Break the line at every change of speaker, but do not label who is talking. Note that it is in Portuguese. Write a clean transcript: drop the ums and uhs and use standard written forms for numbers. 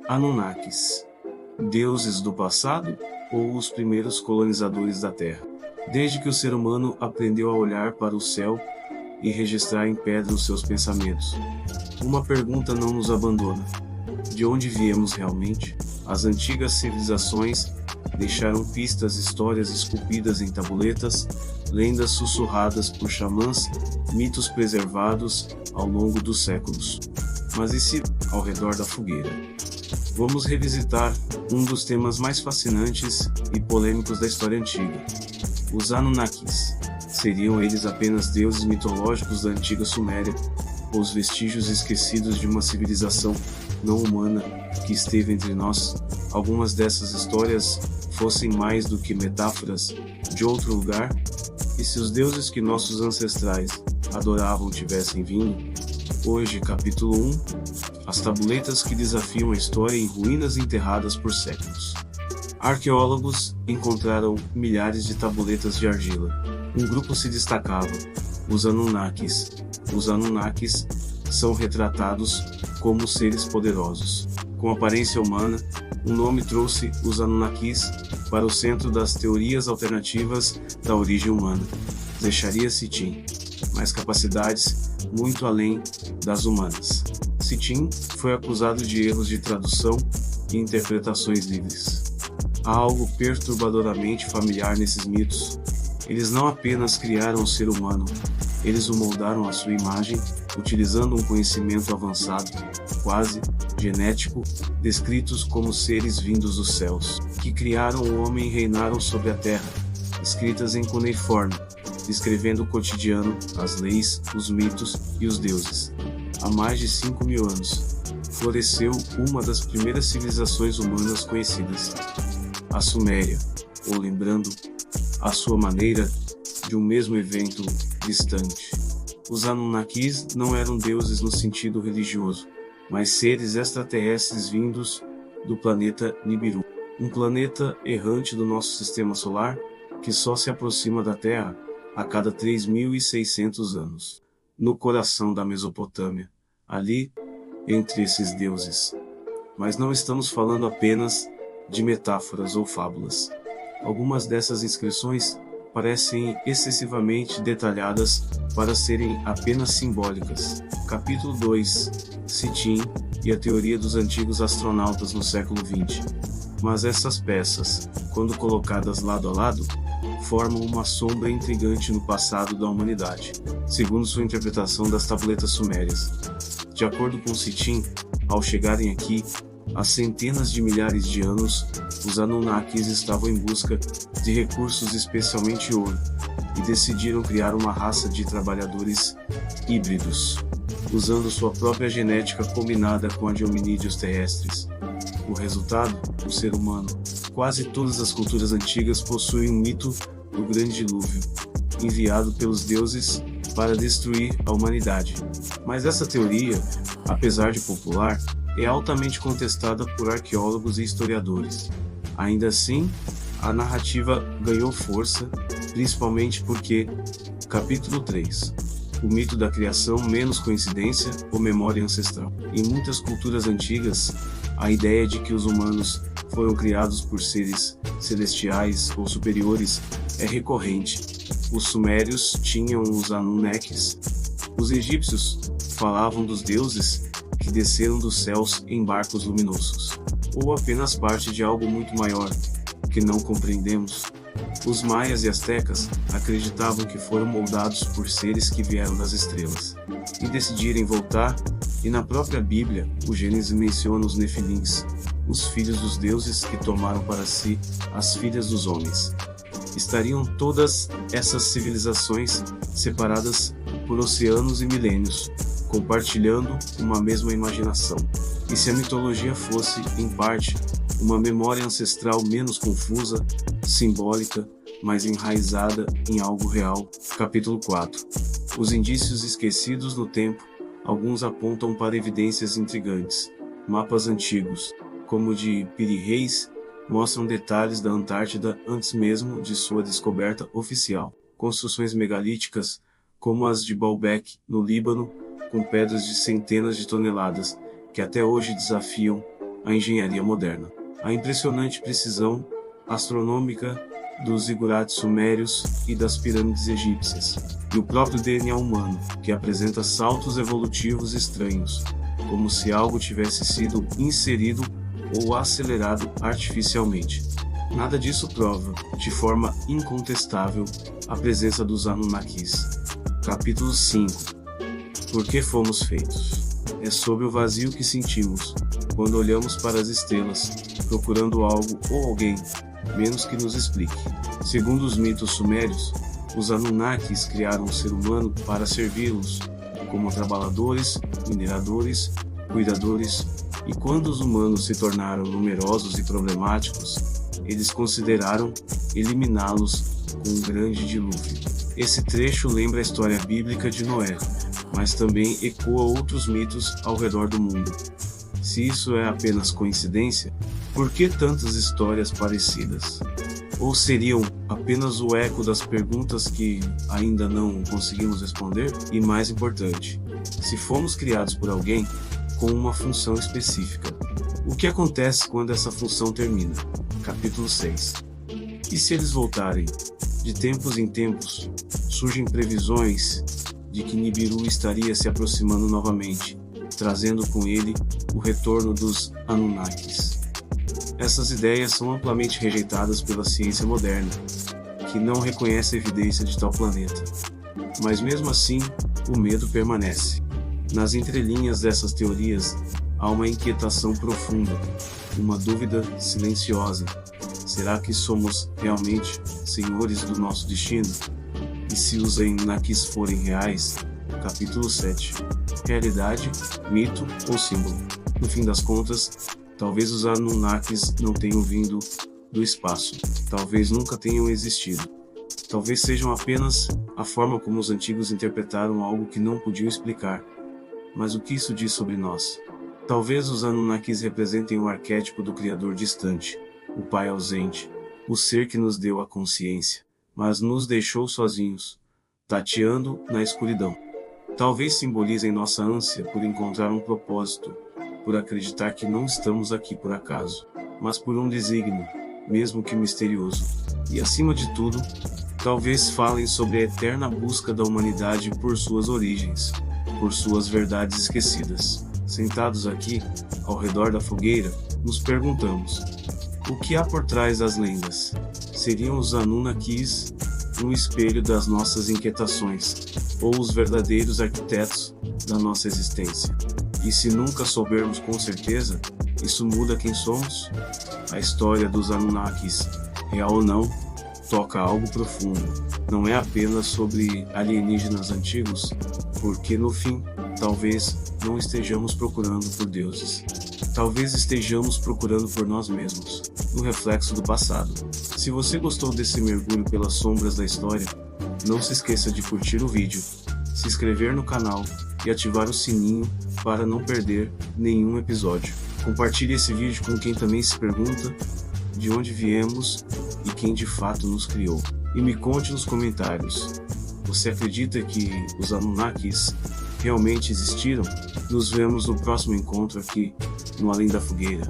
Anunnakis, deuses do passado ou os primeiros colonizadores da Terra? Desde que o ser humano aprendeu a olhar para o céu e registrar em pedra os seus pensamentos, uma pergunta não nos abandona: de onde viemos realmente? As antigas civilizações deixaram pistas, histórias esculpidas em tabuletas, lendas sussurradas por xamãs, mitos preservados ao longo dos séculos. Mas e se, ao redor da fogueira? Vamos revisitar um dos temas mais fascinantes e polêmicos da história antiga: os Anunnakis. Seriam eles apenas deuses mitológicos da antiga Suméria, ou os vestígios esquecidos de uma civilização não humana que esteve entre nós? Algumas dessas histórias fossem mais do que metáforas de outro lugar? E se os deuses que nossos ancestrais adoravam tivessem vindo? Hoje, capítulo 1: as tabuletas que desafiam a história em ruínas enterradas por séculos. Arqueólogos encontraram milhares de tabuletas de argila. Um grupo se destacava: os Anunnakis. Os Anunnakis são retratados como seres poderosos, com aparência humana. O nome trouxe os Anunnakis para o centro das teorias alternativas da origem humana. Deixaria Sitchin mais capacidades muito além das humanas. Sitchin foi acusado de erros de tradução e interpretações livres. Há algo perturbadoramente familiar nesses mitos. Eles não apenas criaram o ser humano, eles o moldaram à sua imagem, utilizando um conhecimento avançado, quase genético, descritos como seres vindos dos céus, que criaram o homem e reinaram sobre a terra, escritas em cuneiforme, descrevendo o cotidiano, as leis, os mitos e os deuses. Há mais de 5.000 anos, floresceu uma das primeiras civilizações humanas conhecidas, a Suméria, ou, lembrando à sua maneira, de um mesmo evento distante. Os Anunnakis não eram deuses no sentido religioso, mas seres extraterrestres vindos do planeta Nibiru, um planeta errante do nosso sistema solar que só se aproxima da Terra a cada 3.600 anos. No coração da Mesopotâmia, ali, entre esses deuses. Mas não estamos falando apenas de metáforas ou fábulas. Algumas dessas inscrições parecem excessivamente detalhadas para serem apenas simbólicas. Capítulo 2: Sitchin e a teoria dos antigos astronautas no século XX. Mas essas peças, quando colocadas lado a lado, formam uma sombra intrigante no passado da humanidade, segundo sua interpretação das tabuletas sumérias. De acordo com Sitchin, ao chegarem aqui, há centenas de milhares de anos, os Anunnakis estavam em busca de recursos, especialmente ouro, e decidiram criar uma raça de trabalhadores híbridos, usando sua própria genética combinada com a de hominídeos terrestres. O resultado, o ser humano. Quase todas as culturas antigas possuem um mito do grande dilúvio, enviado pelos deuses para destruir a humanidade. Mas essa teoria, apesar de popular, é altamente contestada por arqueólogos e historiadores. Ainda assim, a narrativa ganhou força, principalmente porque, capítulo 3, o mito da criação menos coincidência ou memória ancestral. Em muitas culturas antigas, a ideia de que os humanos foram criados por seres celestiais ou superiores é recorrente. Os sumérios tinham os Anunnakis. Os egípcios falavam dos deuses que desceram dos céus em barcos luminosos, ou apenas parte de algo muito maior, que não compreendemos. Os maias e astecas acreditavam que foram moldados por seres que vieram das estrelas e decidirem voltar, e na própria Bíblia, o Gênesis menciona os Nefilins, os filhos dos deuses que tomaram para si as filhas dos homens. Estariam todas essas civilizações separadas por oceanos e milênios, compartilhando uma mesma imaginação. E se a mitologia fosse, em parte, uma memória ancestral menos confusa, simbólica, mas enraizada em algo real? Capítulo 4. Os indícios esquecidos no tempo. Alguns apontam para evidências intrigantes. Mapas antigos, como o de Piri Reis, mostram detalhes da Antártida antes mesmo de sua descoberta oficial. Construções megalíticas, como as de Baalbek, no Líbano, com pedras de centenas de toneladas, que até hoje desafiam a engenharia moderna. A impressionante precisão astronômica dos zigurates sumérios e das pirâmides egípcias, e o próprio DNA humano, que apresenta saltos evolutivos estranhos, como se algo tivesse sido inserido ou acelerado artificialmente. Nada disso prova, de forma incontestável, a presença dos Anunnakis. Capítulo 5. Por que fomos feitos? É sobre o vazio que sentimos quando olhamos para as estrelas, procurando algo ou alguém, menos que nos explique. Segundo os mitos sumérios, os Anunnakis criaram o ser humano para servi-los, como trabalhadores, mineradores, cuidadores, e quando os humanos se tornaram numerosos e problemáticos, eles consideraram eliminá-los com um grande dilúvio. Esse trecho lembra a história bíblica de Noé, mas também ecoa outros mitos ao redor do mundo. Se isso é apenas coincidência, por que tantas histórias parecidas? Ou seriam apenas o eco das perguntas que ainda não conseguimos responder? E mais importante, se fomos criados por alguém com uma função específica, o que acontece quando essa função termina? Capítulo 6. E se eles voltarem? De tempos em tempos, surgem previsões de que Nibiru estaria se aproximando novamente, trazendo com ele o retorno dos Anunnakis. Essas ideias são amplamente rejeitadas pela ciência moderna, que não reconhece a evidência de tal planeta. Mas mesmo assim, o medo permanece. Nas entrelinhas dessas teorias, há uma inquietação profunda, uma dúvida silenciosa. Será que somos realmente senhores do nosso destino? E se os Anunnakis forem reais? Capítulo 7. Realidade, mito ou símbolo? No fim das contas, talvez os Anunnakis não tenham vindo do espaço. Talvez nunca tenham existido. Talvez sejam apenas a forma como os antigos interpretaram algo que não podiam explicar. Mas o que isso diz sobre nós? Talvez os Anunnakis representem o arquétipo do Criador distante, o Pai ausente, o ser que nos deu a consciência, mas nos deixou sozinhos, tateando na escuridão. Talvez simbolizem nossa ânsia por encontrar um propósito, por acreditar que não estamos aqui por acaso, mas por um desígnio, mesmo que misterioso. E acima de tudo, talvez falem sobre a eterna busca da humanidade por suas origens, por suas verdades esquecidas. Sentados aqui, ao redor da fogueira, nos perguntamos: o que há por trás das lendas? Seriam os Anunnakis um espelho das nossas inquietações, ou os verdadeiros arquitetos da nossa existência? E se nunca soubermos com certeza, isso muda quem somos? A história dos Anunnakis, real ou não, toca algo profundo. Não é apenas sobre alienígenas antigos, porque no fim, talvez não estejamos procurando por deuses. Talvez estejamos procurando por nós mesmos, no reflexo do passado. Se você gostou desse mergulho pelas sombras da história, não se esqueça de curtir o vídeo, se inscrever no canal e ativar o sininho para não perder nenhum episódio. Compartilhe esse vídeo com quem também se pergunta de onde viemos e quem de fato nos criou. E me conte nos comentários: você acredita que os Anunnakis realmente existiram? Nos vemos no próximo encontro aqui no Além da Fogueira.